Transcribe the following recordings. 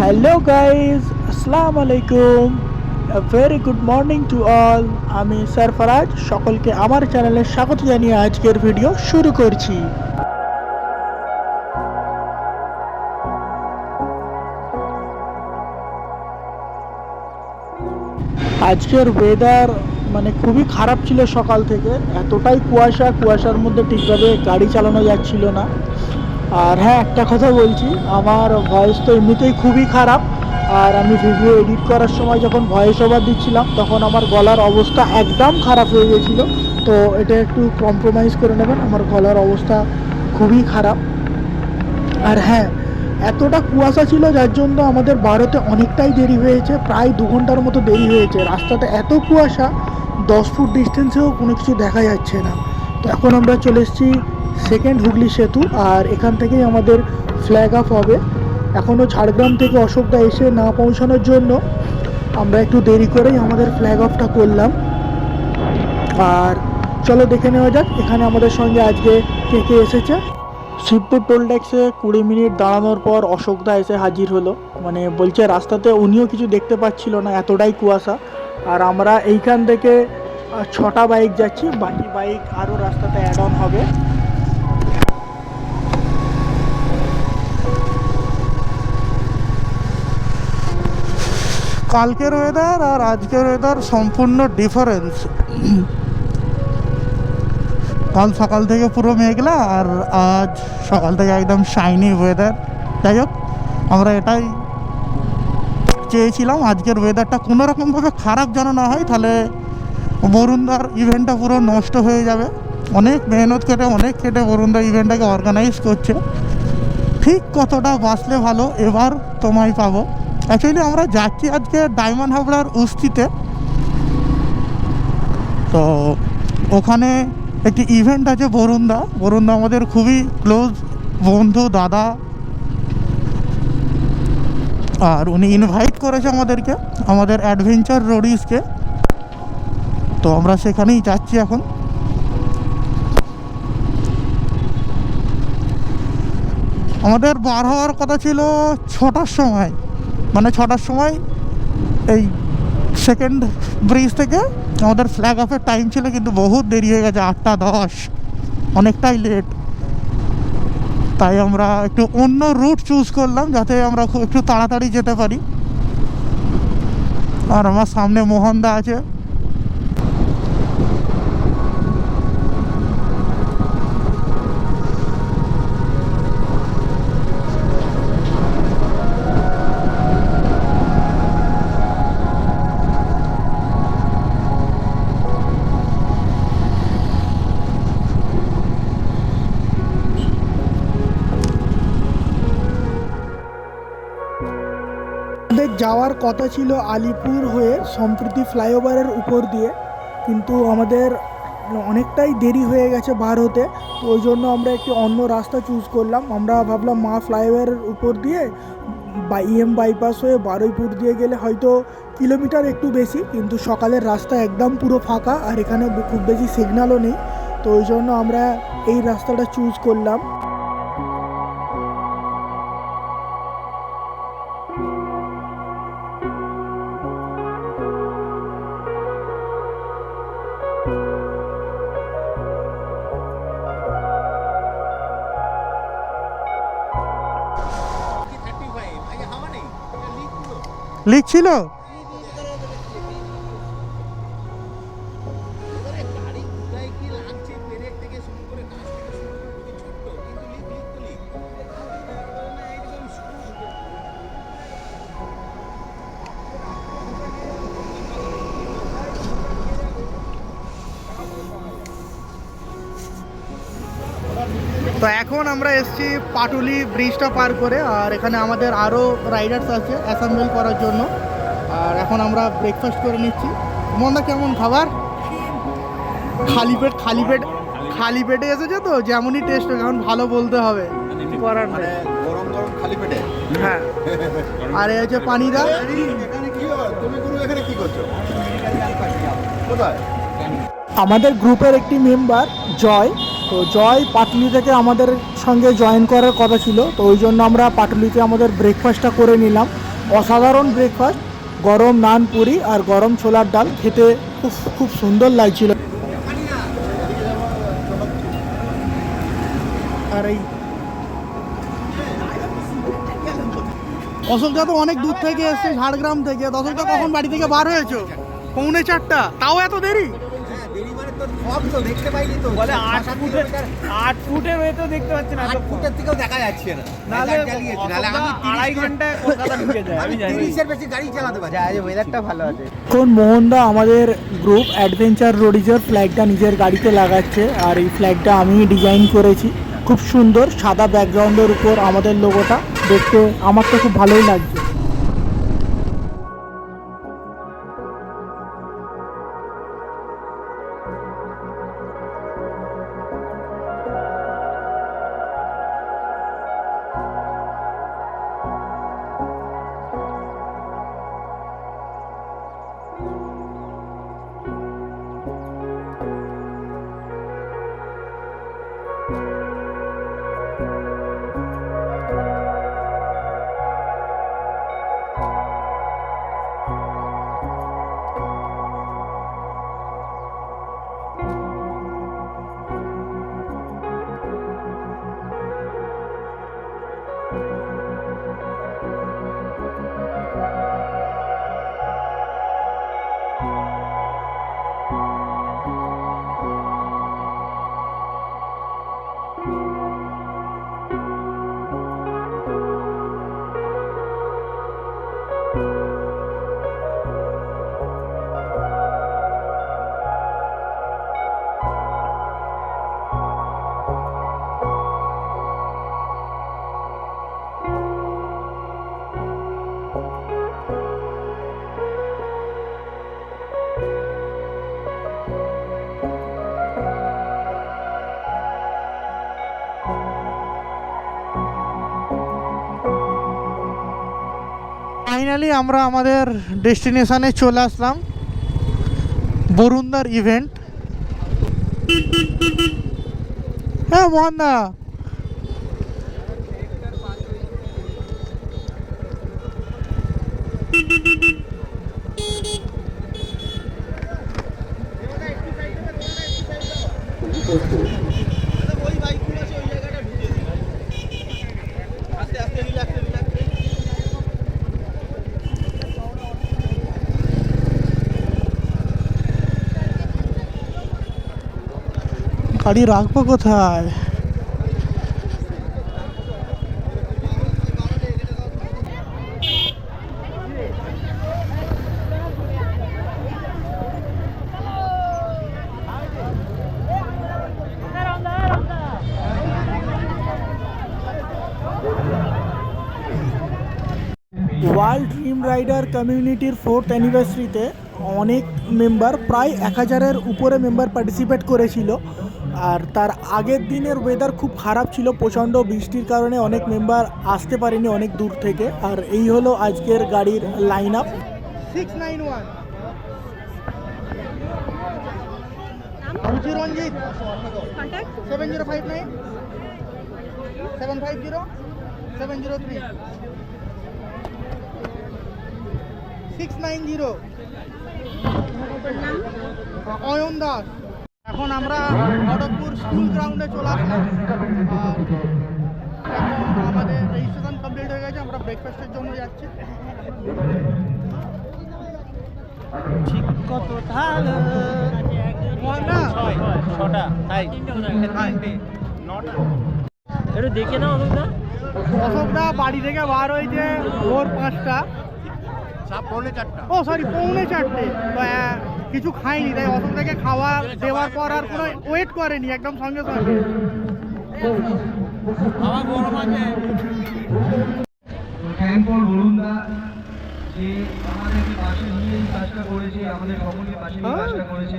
Hello guys, আসসালামু আলাইকুম। Very good morning to all. আমি সরফরাজ, সকলকে আমার চ্যানেলে স্বাগত জানিয়ে আজকের ভিডিও শুরু করছি। আজকের ওয়েদার খুবই খারাপ ছিল সকাল থেকে। এতটাই কুয়াশার মধ্যে ঠিকভাবে গাড়ি চালানো যাচ্ছিল না। আর হ্যাঁ, একটা কথা বলছি, আমার ভয়েস তো এমনিতেই খুবই খারাপ। আর আমি ভিডিও এডিট করার সময় যখন ভয়েস ওভার দিচ্ছিলাম তখন আমার গলার অবস্থা একদম খারাপ হয়ে গেছিলো। তো এটা একটু কম্প্রোমাইজ করে নেবেন, আমার গলার অবস্থা খুবই খারাপ। আর হ্যাঁ, এতটা কুয়াশা ছিল যার জন্য আমাদের বারোতে অনেকটাই দেরি হয়েছে, প্রায় 2 ঘন্টার মতো দেরি হয়েছে। রাস্তাটা এত কুয়াশা, 10 ফুট ডিস্টেন্সেও কোনো কিছু দেখা যাচ্ছে না। তো এখন আমরা চলে এসেছি সেকেন্ড হুগলি সেতু, আর এখান থেকেই আমাদের ফ্ল্যাগ অফ হবে। এখনও ঝাড়গ্রাম থেকে অশোকদা এসে না পৌঁছানোর জন্য আমরা একটু দেরি করেই আমাদের ফ্ল্যাগ অফটা করলাম। আর চলো দেখে নেওয়া যাক এখানে আমাদের সঙ্গে আজকে কে কে এসেছে। শিবপুর টোল ট্যাক্সে 20 মিনিট দাঁড়ানোর পর অশোকদা এসে হাজির হলো। বলছে রাস্তাতে উনিও কিছু দেখতে পাচ্ছিল না, এতটাই কুয়াশা। আর আমরা এইখান থেকে 6টা বাইক যাচ্ছি, বাকি বাইক আরও রাস্তাতে অ্যাড অন হবে। কালকের ওয়েদার আর আজকের ওয়েদার সম্পূর্ণ ডিফারেন্স। কাল সকাল থেকে পুরো মেঘলা, আর আজ সকাল থেকে একদম শাইনি ওয়েদার। যাই হোক, আমরা এটাই চেয়েছিলাম, আজকের ওয়েদারটা কোনো রকমভাবে খারাপ যেন না হয়, তাহলে বরুণদার ইভেন্টটা পুরো নষ্ট হয়ে যাবে। অনেক মেহনত করে অনেক খেটে বরুণদার ইভেন্টটাকে অর্গানাইজ করছে। ঠিক কতটা বাঁচলে ভালো, এবার তোমায় পাবো। অ্যাকচুয়ালি আমরা যাচ্ছি আজকে ডায়মন্ড হাবড়ার উস্তিতে। তো ওখানে একটি ইভেন্ট আছে বরুণদা আমাদের খুবই ক্লোজ বন্ধু, দাদা। আর উনি ইনভাইট করেছে আমাদেরকে, আমাদের অ্যাডভেঞ্চার রোডিসকে। তো আমরা সেখানেই যাচ্ছি এখন। আমাদের বার হওয়ার কথা ছিল 6টার সময়, 6টার সময় এই সেকেন্ড ব্রিজ থেকে আমাদের ফ্ল্যাগ অফের টাইম ছিল, কিন্তু বহুত দেরি হয়ে গেছে, 8টা 10, অনেকটাই লেট। তাই আমরা একটু অন্য রুট চুজ করলাম যাতে আমরা একটু তাড়াতাড়ি যেতে পারি। আর আমার সামনে মোহনদা আছে। আমাদের যাওয়ার কথা ছিল আলিপুর হয়ে সম্প্রতি ফ্লাইওভারের উপর দিয়ে, কিন্তু আমাদের অনেকটাই দেরি হয়ে গেছে বার হতে। তো ওই জন্য আমরা একটি অন্য রাস্তা চুজ করলাম। আমরা ভাবলাম মা ফ্লাইওভারের উপর দিয়ে বাইপাস হয়ে বারুইপুর দিয়ে গেলে হয়তো কিলোমিটার একটু বেশি, কিন্তু সকালের রাস্তা একদম পুরো ফাঁকা, আর এখানে খুব বেশি সিগন্যালও নেই। তো ওই জন্য আমরা এই রাস্তাটা চুজ করলাম। লিক ছিল। তো এখন আমরা এসেছি পাটুলি ব্রিজটা পার করে, আর এখানে আমাদের আরও রাইডার্স আছে অ্যাসেম্বল করার জন্য। আর এখন আমরা ব্রেকফাস্ট করে নিচ্ছি। মন্দা কেমন খাবার? খালি পেটে এসেছে তো, যেমনই টেস্ট হোক এখন ভালো বলতে হবে, করার নেই। গরম গরম খালি পেটে। হ্যাঁ, আর এই হচ্ছে পানিদা। তুমি এখানে কি করছো? কোথায়? আমাদের গ্রুপের একটি মেম্বার জয়, তো জয় পাটুলি থেকে আমাদের সঙ্গে জয়েন করার কথা ছিল। তো ওই জন্য আমরা পাটুলিতে আমাদের ব্রেকফাস্টটা করে নিলাম। অসাধারণ ব্রেকফাস্ট, গরম নান পুরি আর গরম ছোলার ডাল খেতে খুব খুব সুন্দর লাগছিল। আর এই অশোকদা তো অনেক দূর থেকে এসছে, ঝাড়গ্রাম থেকে। অশোকদা কখন বাড়ি থেকে বার হয়েছো? 3:45, তাও এত দেরি? বলে 8 ফুটের হয়ে তো দেখতে পাচ্ছি না, 8 ফুটের থেকেও দেখা যাচ্ছে না। নাহলে জ্বালিয়েছে, নাহলে আমি 2.5 ঘন্টায় কলকাতা ঢুকে যায়। আমি 30-এর বেশি গাড়ি চালাতে পারি। আজ ওয়েদারটা ভালো আছে। এখন মোহনদা আমাদের গ্রুপ অ্যাডভেঞ্চার রোডিজের ফ্ল্যাগটা নিজের গাড়িতে লাগাচ্ছে। আর এই ফ্ল্যাগটা আমি ডিজাইন করেছি, খুব সুন্দর সাদা ব্যাকগ্রাউন্ডের উপর আমাদের লোগোটা দেখতে আমার তো খুব ভালোই লাগছে। ফাইনালি আমরা আমাদের ডেস্টিনেশনে চলে আসলাম, বরুণদার ইভেন্ট। হ্যাঁ মোহনদা, গাড়ি রাখবো কোথায়? ওয়ার্ল্ড ড্রিম রাইডার কমিউনিটির 4th অ্যানিভার্সারিতে অনেক মেম্বার, প্রায় 1000-এর উপরে মেম্বার পার্টিসিপেট করেছিল। আর তার আগের দিনের ওয়েদার খুব খারাপ ছিল, প্রচণ্ড বৃষ্টির কারণে অনেক মেম্বার আসতে পারেনি অনেক দূর থেকে। আর এই হলো আজকের গাড়ির লাইন আপ। 691 রঞ্জিত, 7059 750 703 690 অয়ন দাস। এখন আমরা খড়গপুর স্কুল গ্রাউন্ডে চলে আসলাম। আর এখন আমাদের রেজিস্ট্রেশন কমপ্লিট হয়ে গেছে, আমরা ব্রেকফাস্টের জন্য যাচ্ছি। ঠিক কত ভালো একটু দেখে নাও অশোকদা। অশোকদা বাড়ি থেকে বার হয়েছে ভোর 5টা, ও সরি 3:45। তো কিছু খাইনি, তাই অশোকদাকে খাওয়া দেওয়ার পর আর কোনো ওয়েট করেনি, একদম সঙ্গে সঙ্গে। থ্যাঙ্কফুল বরুণদা যে আমাদেরকে পাশে নিয়ে এই কাজটা করেছে, আমাদের সকলকে পাশে নিয়ে কাজটা করেছে।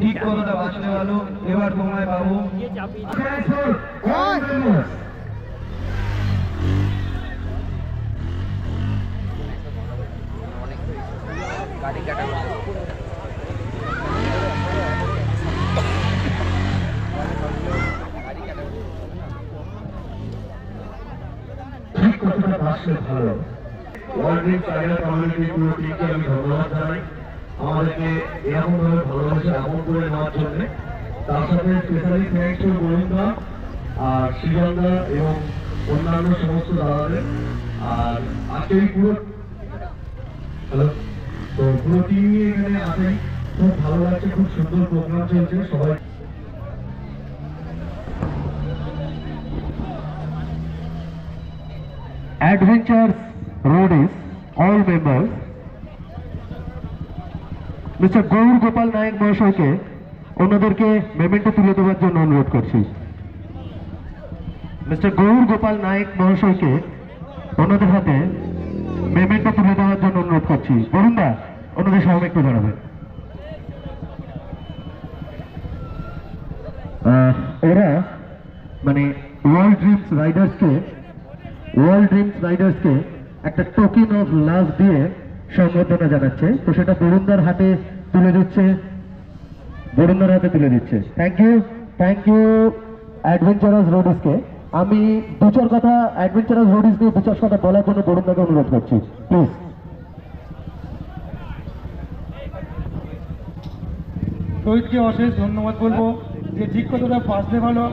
ঠিক কথাটা বাঁচতে পারলো, এবার তোমায় পাবো। ঠিক কথাটা বাঁচলে ভালো। ওয়ার্ল্ড ড্রিমস আইডা কমিউনিটি পুরো টিমকে আমি ধন্যবাদ জানাই আমাদেরকে এরকমভাবে ভালোবাসে আপন করে নেওয়ার জন্য। তার সাথে স্পেশালি থ্যাংকস টু গোবিন্দা আর শ্রীগন্ধা এবং অন্যান্য সমস্ত দাদাদের। আর আজকের পুরো হ্যালো তো পুরো টিম নিয়ে এখানে আসেন, খুব ভালো লাগছে, খুব সুন্দর প্রোগ্রাম চলছে সবাই। Adventures Roadies, all members, mister Gour Gopal Nayak মহাশয়কে ওনাদেরকে মেমেন্টো তুলে দেওয়ার জন্য অনুরোধ করছি। মিস্টার গৌর গোপাল নায়ক মহাশয়কে ওনাদের হাতে মেমেন্টো তুলে দেওয়ার জন্য অনুরোধ করছি। বরুণদা ওনাদের সবাই একটু জানাবেন। ওরা মানে ওয়ার্ল্ড ড্রিমস রাইডার্সকে একটা টোকেন অফ লাভ দিয়ে সম্বর্ধনা জানাচ্ছে, তো সেটা বরুণদার হাতে তুলে দিচ্ছে। থ্যাংক ইউ অ্যাডভেঞ্চারাস রোডিসকে। আমি দু চার কথা অ্যাডভেঞ্চারাস রোডিস নিয়ে দু চার কথা বলার জন্য বরুণদাকে অনুরোধ করছি, প্লিজ। রোহিতকে অশেষ ধন্যবাদ বলবো যে ঠিক কথাটা বাঁচলে ভালো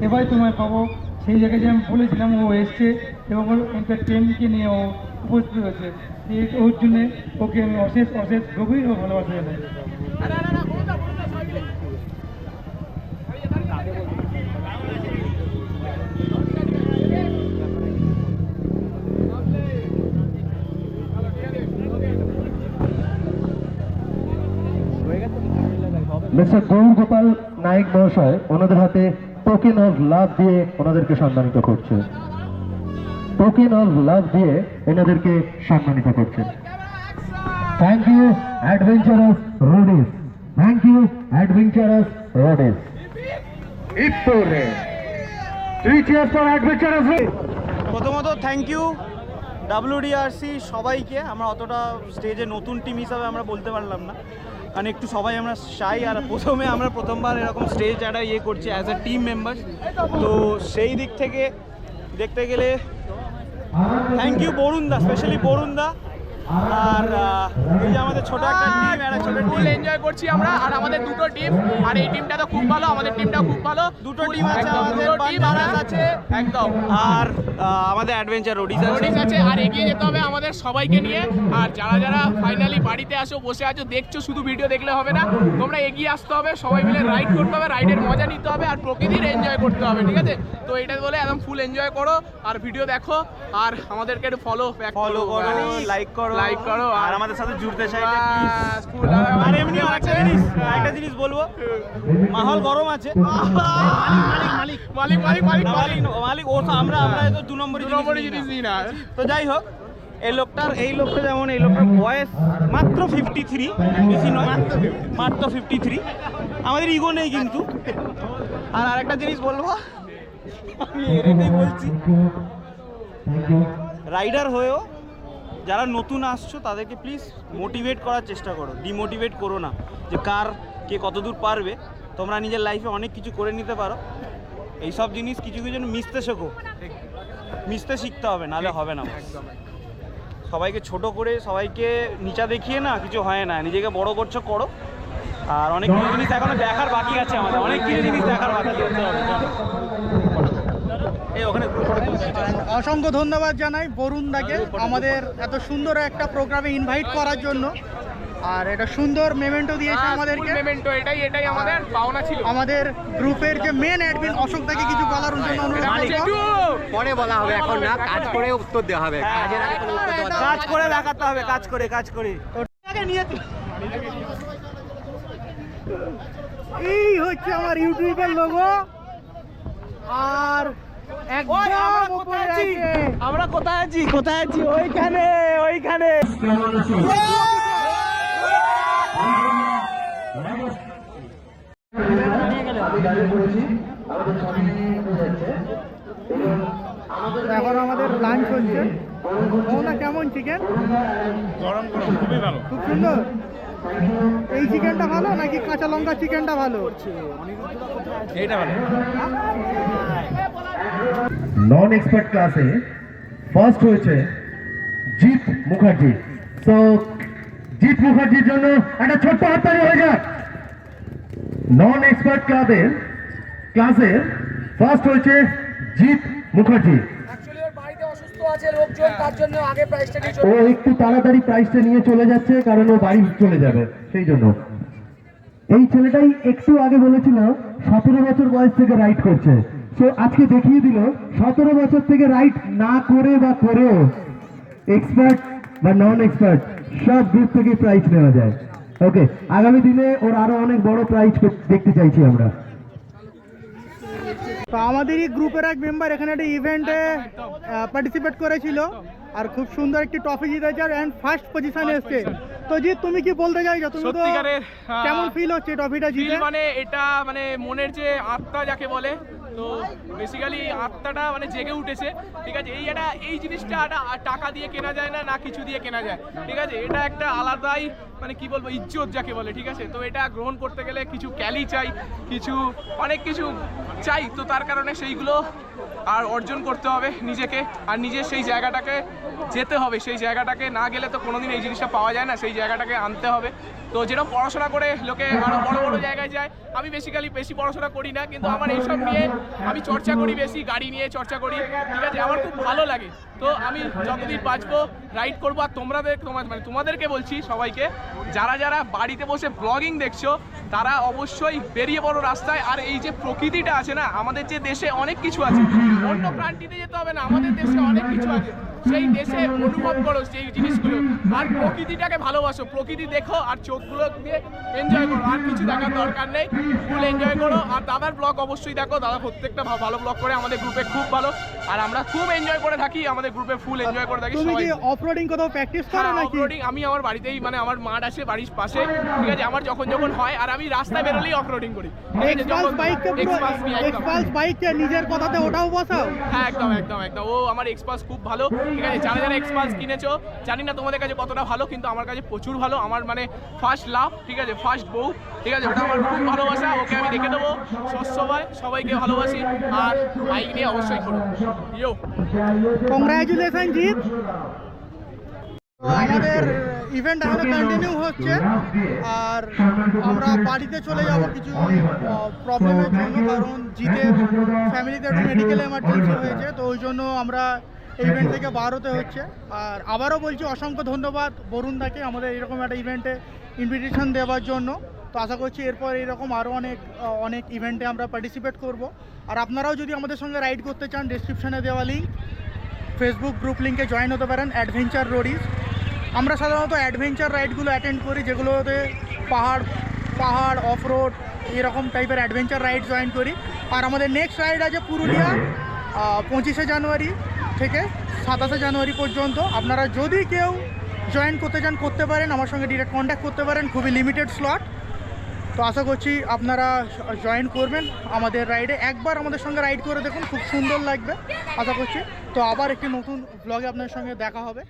এবার তোমায় পাবো, সেই জায়গায় যে আমি বলেছিলাম ও এসছে এবং ওর এন্টারটেনকে নিয়ে ও উপস্থিত হয়েছে, ওর জন্য ওকে আমি অশেষ গভীর ও ভালোবাসা জানাই। মিস্টার গৌর গোপাল নায়ক মহাশয় ওনাদের হাতে টোকেন অফ লাভ দিয়ে ওনাদেরকে সম্মানিত করছে। Thank you adventurous Roadies. ইত্তরে 3 cheers for adventurous Roadies। প্রথমত থ্যাংক ইউ WDRC সবাইকে। আমরা অতটা স্টেজে নতুন টিম হিসাবে আমরা বলতে পারলাম না, কারণ একটু সবাই আমরা শাই, আর আমরা প্রথমবার এরকম স্টেজ একটা করছি অ্যাজ এ টিম মেম্বার। তো সেই দিক থেকে দেখতে গেলে থ্যাংক ইউ বরুণদা, স্পেশালি বরুণদা। আর এই যে আমাদের ছোট একটা টিম, একটা ছোট ফুল এনজয় করছি আমরা। আর আমাদের দুটো টিম, আর এই টিমটা তো খুব ভালো, আমাদের টিমটাও খুব ভালো। দুটো টিম আছে, আমাদের বারাস আছে একদম, আর আমাদের অ্যাডভেঞ্চার রোডিস আছে। আর এগিয়ে যেতে হবে আমাদের সবাইকে নিয়ে। আর যারা ফাইনালি বাড়িতে আসো, বসে আছো, দেখছো, শুধু ভিডিও দেখলে হবে না, তোমরা এগিয়ে আসতে হবে, সবাই মিলে রাইড করতে হবে, রাইডের মজা নিতে হবে, আর প্রকৃতির এনজয় করতে হবে, ঠিক আছে? তো এটা বলে একদম ফুল এনজয় করো, আর ভিডিও দেখো, আর আমাদেরকে একটু ফলো করো, লাইক করো, আর আমাদের সাথে জুড়তে চাইলে আর এমনি একটা জিনিস বলবো, মাহল গরম আছে। মালিক ও আমরা তো 2 নম্বরই জিনিস নিই না। তো যাই হোক, এই লোকটা যেমন এই লোকটার বয়স মাত্র 53, বেশি নয়, মাত্র 53। আমাদের ইগো নেই কিন্তু। আর আরেকটা জিনিস বলবো, আমি এটাই বলছি, রাইডার হয়েও যারা নতুন আসছো তাদেরকে প্লিজ মোটিভেট করার চেষ্টা করো, ডিমোটিভেট করো না যে কে কতদূর পারবে। তোমরা নিজের লাইফে অনেক কিছু করে নিতে পারো। এইসব জিনিস কিছু মিশতে শেখো, মিশতে শিখতে হবে, নাহলে হবে না। সবাইকে ছোট করে, সবাইকে নিচা দেখিয়ে না কিছু হয় না। নিজেকে বড় করো। আর অনেক কিছু জিনিস এখনো দেখার বাকি আছে, আমাদের অনেক কিছু জিনিস দেখার বাকি আছে। অসংখ্য ধন্যবাদ জানাই বরুণদাকে আমাদের এত সুন্দর একটা প্রোগ্রামে ইনভাইট করার জন্য। আর এটা সুন্দর মেমেন্টো দিয়েছে আমাদেরকে। মেমেন্টো এটাই আমাদের পাওনা ছিল। আমাদের গ্রুপের যে মেন অ্যাডমিন অশোকদাকে কিছু বলার জন্য অনুরোধ করব। পরে বলা হবে, এখন না, কাজ করে উত্তর দেওয়া হবে। কাজের আগে কোনো উত্তর দেওয়া কাজ করে দেখাতে হবে, কাজ করে এই হচ্ছে আমার ইউটিউবের লোগো। আর আমরা কোথায় আছি ওইখানে। এখন আমাদের লাঞ্চ হচ্ছে। কেমন চিকেন? গরম খুবই ভালো, খুব সুন্দর। এই চিকেনটা ভালো নাকি কাঁচা লঙ্কা চিকেনটা ভালো? এইটা ভালো। নন এক্সপার্ট ক্লাসে ফার্স্ট হয়েছে জিৎ মুখার্জি। সো জিৎ মুখার্জির জন্য একটা ছোট্ট হাততালি হয়ে যাক। নন এক্সপার্ট ক্লাসের ফার্স্ট হয়েছে জিৎ মুখার্জি। ও একটু তাড়াতাড়ি প্রাইসটা নিয়ে চলে যাচ্ছে, কারণ ও বাড়ি চলে যাবে, সেই জন্য। এই ছেলেটাই একটু আগে বলেছিল 17 বছর বয়স থেকে রাইড করছে। সো আজকে দেখিয়ে দিল 17 বছর থেকে রাইড না করে বা করেও এক্সপার্ট বা নন এক্সপার্ট সব গ্রুপ থেকে প্রাইজ নেওয়া যায়। ওকে, আগামী দিনে ওর আরো অনেক বড় প্রাইজ দেখতে চাইছি আমরা। তো আমাদেরই গ্রুপের এক মেম্বার এখানে একটা ইভেন্টে পার্টিসিপেট করেছিল আর খুব সুন্দর একটি ট্রফি জিতেছে এন্ড ফার্স্ট পজিশনে এসেছে। তো জি, তুমি কি বলতে চাইছো? তুমি তো সত্যিকারের কেমন ফিল হচ্ছে ট্রফিটা জিতে? মানে এটা মানে মনের যে আত্মা যাকে বলে, তো বেসিক্যালি আত্মাটা মানে জেগে উঠেছে। ঠিক আছে, এই জিনিসটা টাকা দিয়ে কেনা যায় না, না কিছু দিয়ে কেনা যায়। ঠিক আছে, এটা একটা আলাদাই মানে কি বলবো ইজ্জত যাকে বলে। ঠিক আছে, তো এটা গ্রহণ করতে গেলে কিছু ক্যালি চাই, কিছু অনেক কিছু চাই। তো তার কারণে সেইগুলো আর অর্জন করতে হবে নিজেকে, আর নিজের সেই জায়গাটাকে যেতে হবে। সেই জায়গাটাকে না গেলে তো কোনোদিন এই জিনিসটা পাওয়া যায় না, সেই জায়গাটাকে আনতে হবে। তো যেরকম পড়াশোনা করে লোকে আরো বড় বড় জায়গায় যায়, আমি বেসিক্যালি বেশি পড়াশোনা করি না, কিন্তু আমার এইসব নিয়ে আমি চর্চা করি, বেশি গাড়ি নিয়ে চর্চা করি। ঠিক আছে, আমার খুব ভালো লাগে। তো আমি যতদিন বাঁচবো রাইড করবো। আর তোমাদেরকে বলছি সবাইকে, যারা যারা বাড়িতে বসে ব্লগিং দেখছো তারা অবশ্যই বেরিয়ে পড়ো রাস্তায়। আর এই যে প্রকৃতিটা আছে না, আমাদের যে দেশে অনেক কিছু আছে, অন্য প্রান্তিতে যেতে হবে না, আমাদের দেশে অনেক কিছু আছে। সেই দেশে অনুভব করো সেই জিনিসগুলো, আর প্রকৃতিটাকে ভালোবাসো, প্রকৃতি দেখো আর চোখগুলো দিয়ে এনজয় করো। আর কিছু দেখার দরকার নেই, ফুল এনজয় করো। আর দাদার ব্লগ অবশ্যই দেখো, দাদা প্রত্যেকটা ভালো ব্লগ করে, আমাদের গ্রুপে খুব ভালো। আর আমরা খুব এনজয় করে থাকি, আমাদের গ্রুপে ফুল এনজয় করে থাকি। তুমি কি অফরোডিং কোথাও প্র্যাকটিস করো নাকি? অফরোডিং আমি আমার বাড়িতেই, মানে আমার মাঠ আছে বাড়ির পাশে। ঠিক আছে, আমার যখন হয়, আর আমি রাস্তায় বেরোলেই অফরোডিং করি। এক্সপালস বাইককে নিজের কথাতে ওটাও বসাও? হ্যাঁ, একদম। ও আমার এক্সপালস খুব ভালো। ঠিক আছে, যারা এক্সপালস কিনেছো জানি না তোমাদের কাছে কতটা ভালো, কিন্তু আমার কাছে প্রচুর ভালো। আমার মানে ফার্স্ট লাভ, ঠিক আছে, ফার্স্ট বউ। ঠিক আছে, ওটা আমার খুব ভালোবাসা। ওকে আমি রেখে দেবো সবাইকে ভালোবাসি। আর বাইক নিয়ে অবশ্যই করো। ইয়ো, কংগ্রাচুলেশন জিৎ। আমাদের ইভেন্ট এখনো কন্টিনিউ হচ্ছে, আর আমরা বাড়িতে চলে যাব কিছু প্রবলেমের জন্য, কারণ জিতের ফ্যামিলিতে একটু মেডিকেল এমার্জেন্সি হয়েছে। তো ওই জন্য আমরা ইভেন্ট থেকে বার হতে হচ্ছে। আর আবারও বলছি অসংখ্য ধন্যবাদ বরুণদাকে আমাদের এরকম একটা ইভেন্টে ইনভিটেশন দেওয়ার জন্য। তো আশা করছি এরপর এরকম আরও অনেক ইভেন্টে আমরা পার্টিসিপেট করব। আর আপনারাও যদি আমাদের সঙ্গে রাইড করতে চান, ডেসক্রিপশনে দেওয়া লিঙ্ক ফেসবুক গ্রুপ লিঙ্কে জয়েন হতে পারেন, অ্যাডভেঞ্চার রোডিজ। আমরা সাধারণত অ্যাডভেঞ্চার রাইডগুলো অ্যাটেন্ড করি, যেগুলোতে পাহাড় অফরোড এরকম টাইপের অ্যাডভেঞ্চার রাইড জয়েন করি। আর আমাদের নেক্সট রাইড আছে পুরুলিয়া 25শে জানুয়ারি থেকে 27শে জানুয়ারি পর্যন্ত। আপনারা যদি কেউ জয়েন করতে চান করতে পারেন, আমার সঙ্গে ডিরেক্ট কন্ট্যাক্ট করতে পারেন, খুবই লিমিটেড স্লট। তো আশা করছি আপনারা জয়েন করবেন আমাদের রাইডে। একবার আমাদের সঙ্গে রাইড করে দেখুন, খুব সুন্দর লাগবে আশা করছি। তো আবার একটি নতুন ব্লগে আপনার সঙ্গে দেখা হবে।